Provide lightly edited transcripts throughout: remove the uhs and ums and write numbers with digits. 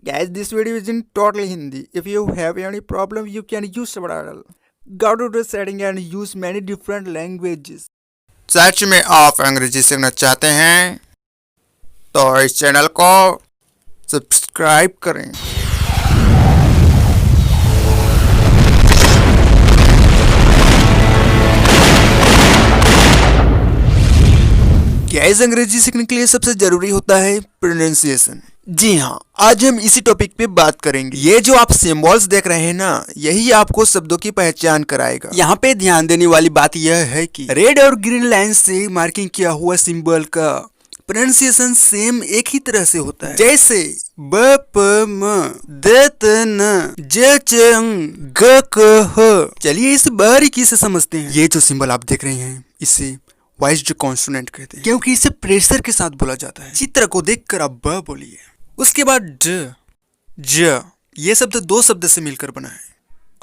Guys, this video is in totally Hindi. If you have any problem, you can use subtitle. Go to the setting and use many different languages. सच में आप अंग्रेजी सीखना चाहते हैं तो इस channel को सब्सक्राइब करें। गाइस, अंग्रेजी सीखने के लिए सबसे जरूरी होता है प्रोनाउंसिएशन। जी हाँ, आज हम इसी टॉपिक पे बात करेंगे। ये जो आप सिंबल्स देख रहे हैं ना, यही आपको शब्दों की पहचान कराएगा। यहाँ पे ध्यान देने वाली बात यह है कि रेड और ग्रीन लाइन से मार्किंग किया हुआ सिंबल का प्रोनाउंसिएशन सेम एक ही तरह से होता है। जैसे ब प म द त न ज च ङ ग क ह। चलिए इसे बारीकी से समझते हैं। ये जो सिंबल आप देख रहे हैं, इसे वॉइस्ड कॉन्सोनेंट कहते हैं, क्योंकि इसे प्रेशर के साथ बोला जाता है। चित्र को देखकर आप ब बोलिए। उसके बाद ड, ज, ये शब्द दो शब्द से मिलकर बना है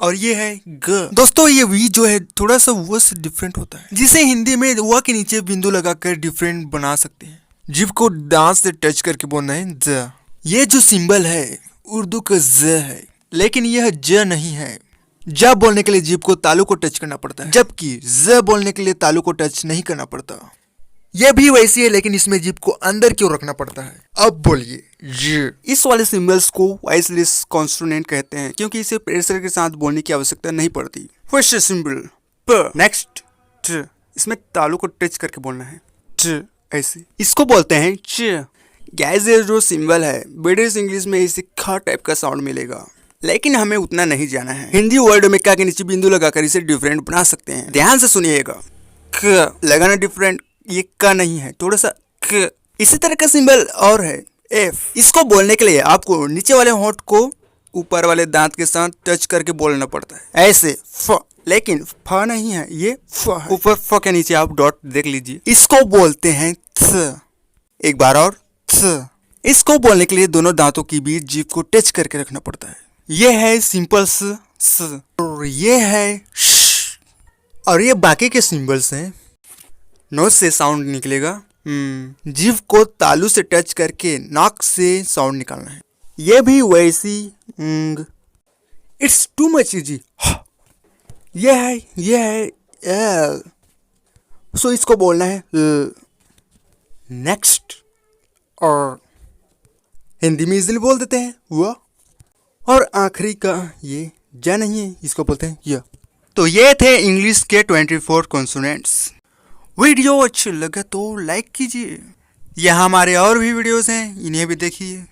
और ये है ग। दोस्तों, ये वी जो है थोड़ा सा व से डिफरेंट होता है, जिसे हिंदी में व के नीचे बिंदु लगाकर डिफरेंट बना सकते हैं। जीभ को दांत से टच करके बोलना है ज। ये जो सिंबल है उर्दू का ज है, लेकिन यह ज नहीं है। ज बोलने के लिए जीभ को तालू को टच करना पड़ता है, जबकि ज बोलने के लिए तालू को टच नहीं करना पड़ता। यह भी वैसी है, लेकिन इसमें जीभ को अंदर क्यों रखना पड़ता है। अब बोलिए ज। इस वाले सिंबल्स को वॉइसलेस कॉन्सोनेंट कहते हैं, क्योंकि इसे प्रेशर के साथ बोलने की आवश्यकता नहीं पड़ती। फर्स्ट सिंबल प। नेक्स्ट ट, इसमें तालू को टच करके बोलना है ट, ऐसे। इसको बोलते हैं च। गाइस, ये जो सिंबल है ब्रिटिश इंग्लिश में इसे ख टाइप का साउंड मिलेगा, लेकिन हमें उतना नहीं जाना है। हिंदी वर्ड में का के नीचे बिंदु लगाकर इसे डिफरेंट बना सकते हैं। ध्यान से सुनिएगा, क लगाना डिफरेंट, ये क नहीं है, थोड़ा सा क। इसी तरह का सिंबल और है एफ। इसको बोलने के लिए आपको नीचे वाले होंठ को ऊपर वाले दांत के साथ टच करके बोलना पड़ता है, ऐसे फ। लेकिन फ नहीं है, ये फ है। ऊपर फ के नीचे आप डॉट देख लीजिए। इसको बोलते हैं थ। एक बार और थ। इसको बोलने के लिए दोनों दांतों के बीच जीभ को टच करके रखना पड़ता है। ये है सिंपल स, और ये है श, और ये बाकी के सिंबल्स हैं। नोज से साउंड निकलेगा, जीभ को तालू से टच करके नाक से साउंड निकालना है। ये भी वैसी इट्स टू मच इजी। ये है एल, सो इसको बोलना है नेक्स्ट, और हिंदी में इजीली बोल देते हैं वह। और आखिरी का ये जा नहीं है, इसको बोलते हैं य। तो ये थे इंग्लिश के 24 कॉन्सोनेंट्स। वीडियो अच्छा लगा तो लाइक कीजिए। यहाँ हमारे और भी वीडियोस हैं, इन्हें भी देखिए।